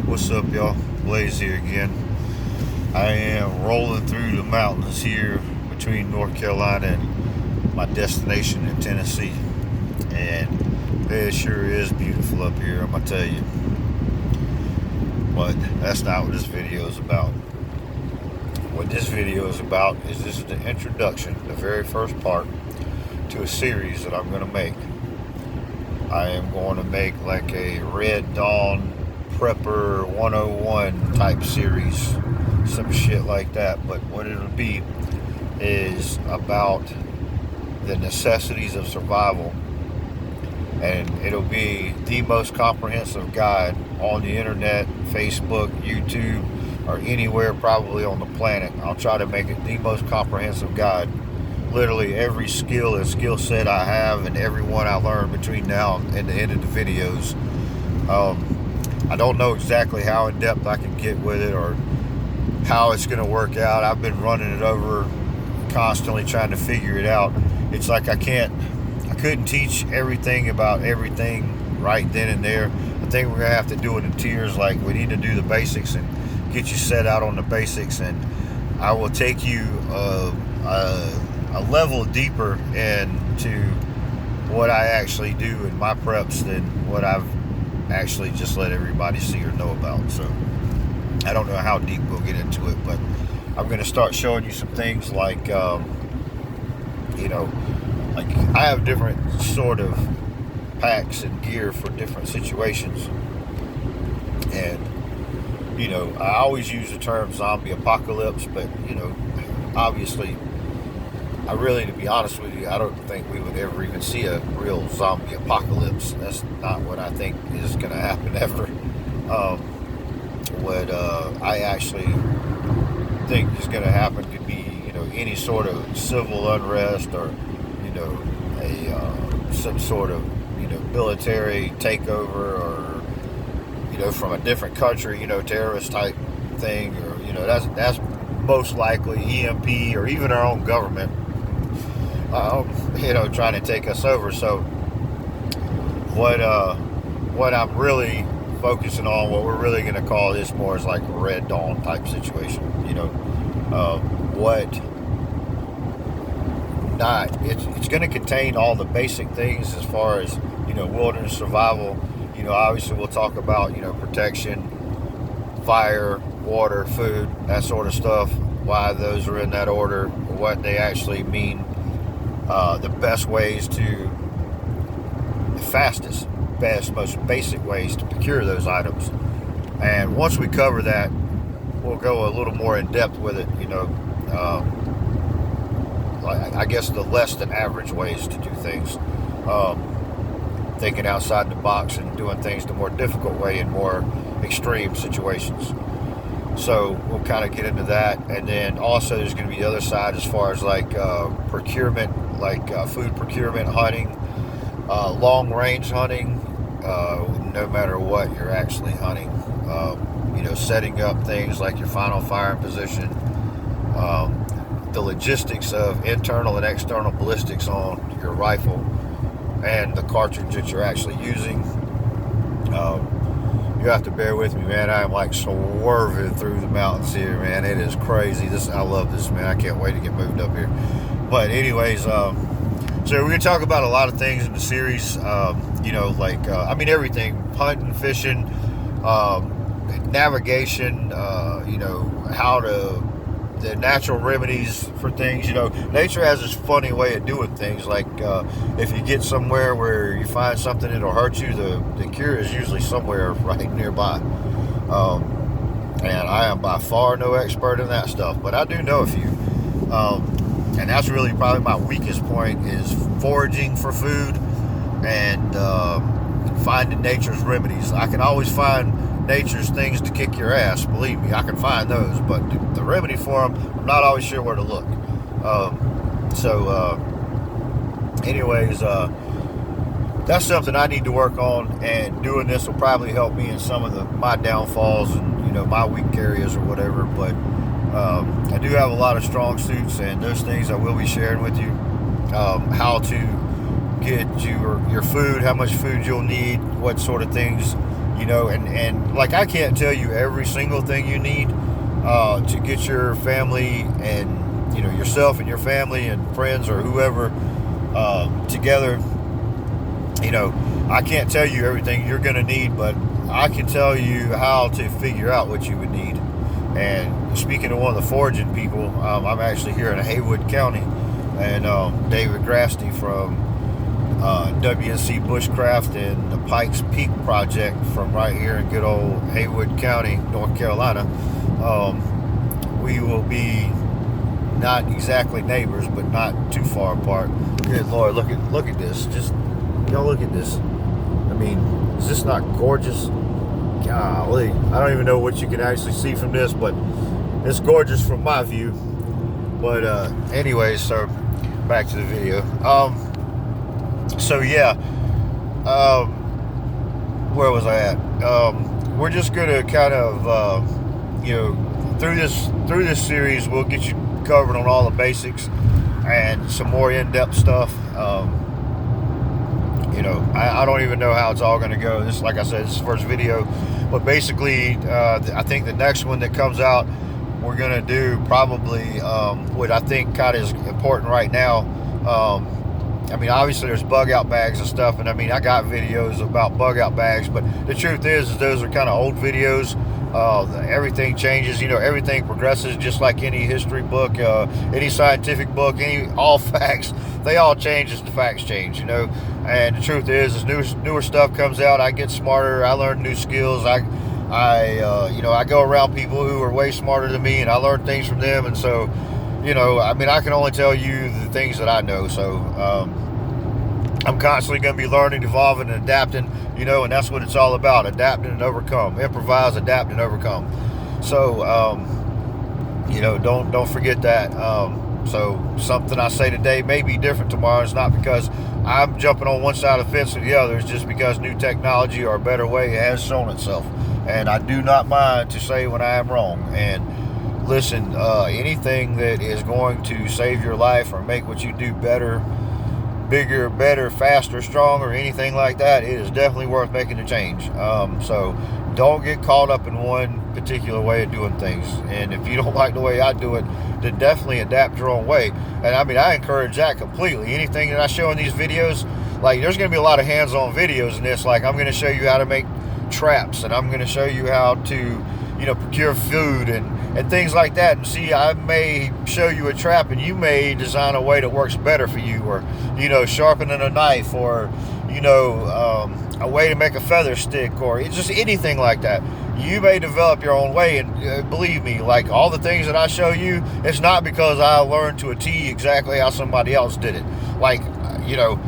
What's up, y'all? Blaze here again. I am rolling through the mountains here between North Carolina and my destination in Tennessee. And it sure is beautiful up here, I'm gonna tell you. But that's not what this video is about. What this video is about is this is the introduction, the very first part to a series that I'm gonna make. I am going to make like a Red Dawn Prepper 101 type series, some shit like that. But what it'll be is about the necessities of survival, and it'll be the most comprehensive guide on the internet, Facebook, YouTube, or anywhere probably on the planet. I'll try to make it the most comprehensive guide. Literally every skill and skill set I have and every one I learn between now and the end of the videos. I don't know exactly how in depth I can get with it or how it's going to work out. I've been running it over constantly trying to figure it out. It's like I couldn't teach everything about everything right then and there. I think we're going to have to do it in tiers. Like we need to do the basics and get you set out on the basics, and I will take you a level deeper into what I actually do in my preps than what I've actually just let everybody see or know about. So I don't know how deep we'll get into it, but I'm going to start showing you some things like, like I have different sort of packs and gear for different situations. And, I always use the term zombie apocalypse, but, obviously, to be honest with you, I don't think we would ever even see a real zombie apocalypse. That's not what I think is going to happen ever. What I actually think is going to happen could be, any sort of civil unrest or, some sort of, military takeover or, from a different country, terrorist type thing, or, that's most likely EMP or even our own government, trying to take us over. So what I'm really focusing on, what we're really going to call this more is like a Red Dawn type situation. It's going to contain all the basic things as far as, wilderness survival. Obviously we'll talk about, protection, fire, water, food, that sort of stuff, why those are in that order, what they actually mean, the best ways to, the fastest, best, most basic ways to procure those items. And once we cover that, we'll go a little more in depth with it, I guess the less than average ways to do things. Thinking outside the box and doing things the more difficult way in more extreme situations. So we'll kind of get into that. And then also there's going to be the other side as far as like procurement, like food procurement, hunting, long range hunting, no matter what you're actually hunting. Setting up things like your final firing position, the logistics of internal and external ballistics on your rifle, and the cartridge that you're actually using. You have to bear with me, man. I am like swerving through the mountains here, man. It is crazy. I love this, man. I can't wait to get moved up here. But anyways, so we're going to talk about a lot of things in the series, everything, hunting, fishing, navigation, the natural remedies for things. Nature has this funny way of doing things. Like if you get somewhere where you find something that'll hurt you, the cure is usually somewhere right nearby. And I am by far no expert in that stuff, but I do know a few. And that's really probably my weakest point, is foraging for food and finding nature's remedies. I can always find nature's things to kick your ass, believe me, I can find those, but the remedy for them, I'm not always sure where to look. That's something I need to work on, and doing this will probably help me in some of my downfalls and my weak areas or whatever. But I do have a lot of strong suits, and those things I will be sharing with you. How to get your food, how much food you'll need, what sort of things you know, and like, I can't tell you every single thing you need to get your family and, you know, yourself and your family and friends or whoever together. You know, I can't tell you everything you're going to need, but I can tell you how to figure out what you would need. And speaking to one of the foraging people, I'm actually here in Haywood County, and David Grasty from WNC Bushcraft and the Pikes Peak Project from right here in good old Haywood County, North Carolina. We will be not exactly neighbors, but not too far apart. Good Lord, look at this. Just y'all look at this. I mean, is this not gorgeous? Golly, I don't even know what you can actually see from this, but it's gorgeous from my view. But anyways, so back to the video. So yeah, where was I at? We're just gonna kind of, you know, through this series, we'll get you covered on all the basics and some more in-depth stuff. You know, I don't even know how it's all going to go. This, like I said, this is the first video, but basically, I think the next one that comes out, we're going to do probably what I think kind of is important right now. I mean, obviously there's bug out bags and stuff, and I mean, I got videos about bug out bags, but the truth is those are kind of old videos. Everything changes, you know, everything progresses, just like any history book, any scientific book, all facts, they all change as the facts change, you know. And the truth is, as newer stuff comes out, I get smarter, I learn new skills, you know, I go around people who are way smarter than me, and I learn things from them. And so, you know, I mean, I can only tell you the things that I know. So I'm constantly going to be learning, evolving, and adapting, you know, and that's what it's all about: adapting and overcome, improvise, adapt, and overcome. So you know, don't forget that. So something I say today may be different tomorrow. It's not because I'm jumping on one side of the fence or the other. It's just because new technology or a better way has shown itself, and I do not mind to say when I am wrong. And listen, anything that is going to save your life or make what you do better, bigger, better, faster, stronger, anything like that, it is definitely worth making a change. So don't get caught up in one particular way of doing things. And if you don't like the way I do it, then definitely adapt your own way. And I mean, I encourage that completely. Anything that I show in these videos, like, there's going to be a lot of hands-on videos in this. Like, I'm going to show you how to make traps, and I'm going to show you how to, you know, procure food and things like that. And see, I may show you a trap, and you may design a way that works better for you, or, you know, sharpening a knife, or, you know, a way to make a feather stick, or it's just anything like that. You may develop your own way. And believe me, like, all the things that I show you, it's not because I learned to a T exactly how somebody else did it. Like, you know,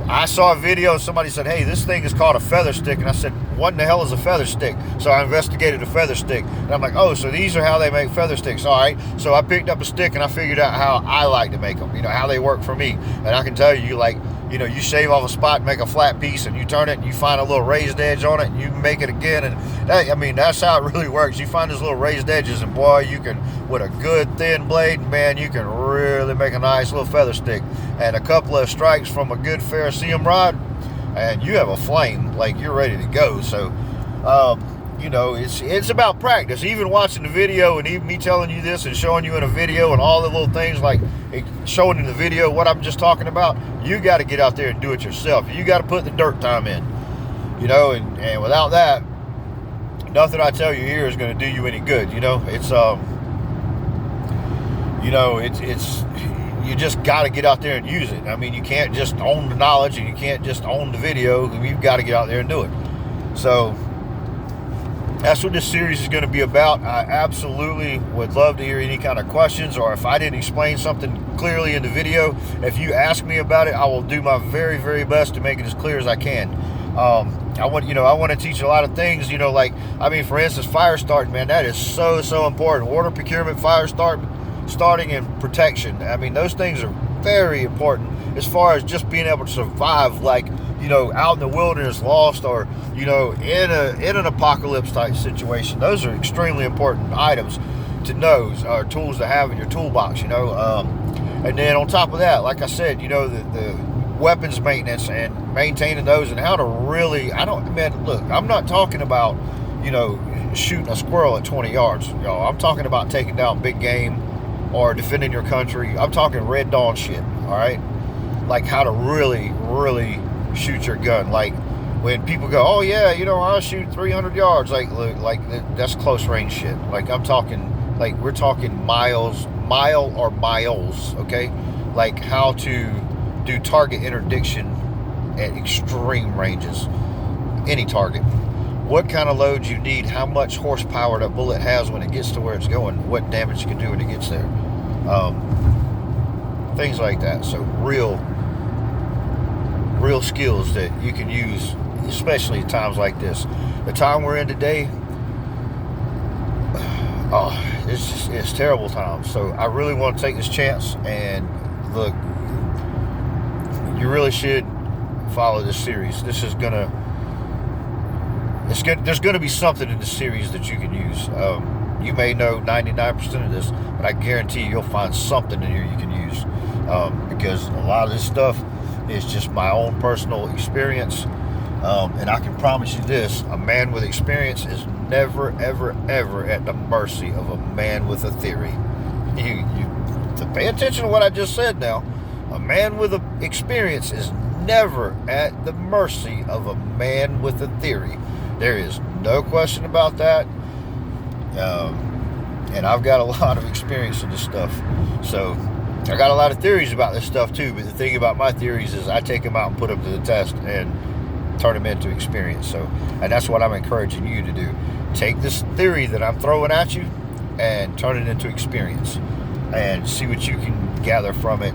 I saw a video and somebody said, hey, this thing is called a feather stick. And I said, what in the hell is a feather stick? So I investigated a feather stick. And I'm like, oh, so these are how they make feather sticks. All right. So I picked up a stick and I figured out how I like to make them, you know, how they work for me. And I can tell you, like, you know, you shave off a spot and make a flat piece, and you turn it and you find a little raised edge on it, and you make it again. And that, I mean, that's how it really works. You find those little raised edges, and boy, you can, with a good thin blade, man, you can really make a nice little feather stick. And a couple of strikes from a good ferrocerium rod, and you have a flame, like, you're ready to go. So you know, it's about practice. Even watching the video, and even me telling you this and showing you in a video, and all the little things, like showing in the video what I'm just talking about, you got to get out there and do it yourself. You got to put the dirt time in, you know, and without that, nothing I tell you here is going to do you any good. You know, it's you know, it's you just got to get out there and use it. I mean, you can't just own the knowledge, and you can't just own the video. You've got to get out there and do it. So that's what this series is going to be about. I absolutely would love to hear any kind of questions, or if I didn't explain something clearly in the video, if you ask me about it, I will do my very, very best to make it as clear as I can. I want to teach a lot of things, you know, like, I mean, for instance, fire starting, man, that is so important. Water procurement, fire starting, and protection. I mean, those things are very important as far as just being able to survive, like, you know, out in the wilderness, lost, or, you know, in an apocalypse type situation. Those are extremely important items to know, or tools to have in your toolbox, you know. And then on top of that, like I said, you know, the weapons maintenance and maintaining those, and how to really, man, look, I'm not talking about, shooting a squirrel at 20 yards, y'all. I'm talking about taking down big game or defending your country. I'm talking Red Dawn shit, all right? Like how to really, really shoot your gun. Like when people go, oh yeah, I'll shoot 300 yards. Like, look, like that's close range shit. Like I'm talking, like we're talking mile or miles, okay? Like how to do target interdiction at extreme ranges, any target. What kind of loads you need, how much horsepower that bullet has when it gets to where it's going, what damage you can do when it gets there. Things like that. So real skills that you can use, especially at times like this. The time we're in today, it's terrible times. So I really want to take this chance, and look, you really should follow this series. There's gonna be something in this series that you can use. You may know 99% of this, but I guarantee you'll find something in here you can use, because a lot of this stuff is just my own personal experience, and I can promise you this: a man with experience is never, ever, ever at the mercy of a man with a theory. To pay attention to what I just said now. A man with experience is never at the mercy of a man with a theory. There is no question about that. And I've got a lot of experience in this stuff. So I got a lot of theories about this stuff too. But the thing about my theories is I take them out and put them to the test and turn them into experience. So, and that's what I'm encouraging you to do. Take this theory that I'm throwing at you and turn it into experience, and see what you can gather from it.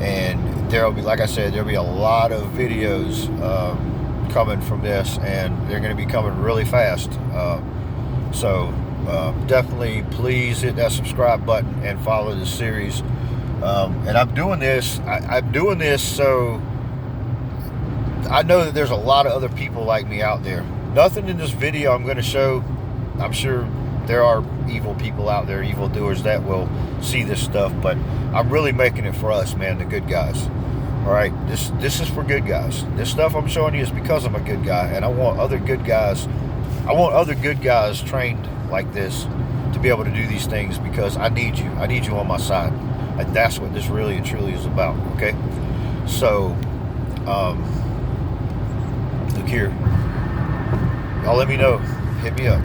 And there'll be, like I said, there'll be a lot of videos coming from this, and they're going to be coming really fast. So definitely please hit that subscribe button and follow this series. And I'm doing this so I know that there's a lot of other people like me out there. Nothing in this video I'm going to show, I'm sure there are evil people out there, evil doers that will see this stuff, but I'm really making it for us, man, the good guys. All right, this is for good guys. This stuff I'm showing you is because I'm a good guy, and I want other good guys trained like this to be able to do these things, because I need you on my side, and that's what this really and truly is about. Okay, so look here, y'all, let me know, hit me up.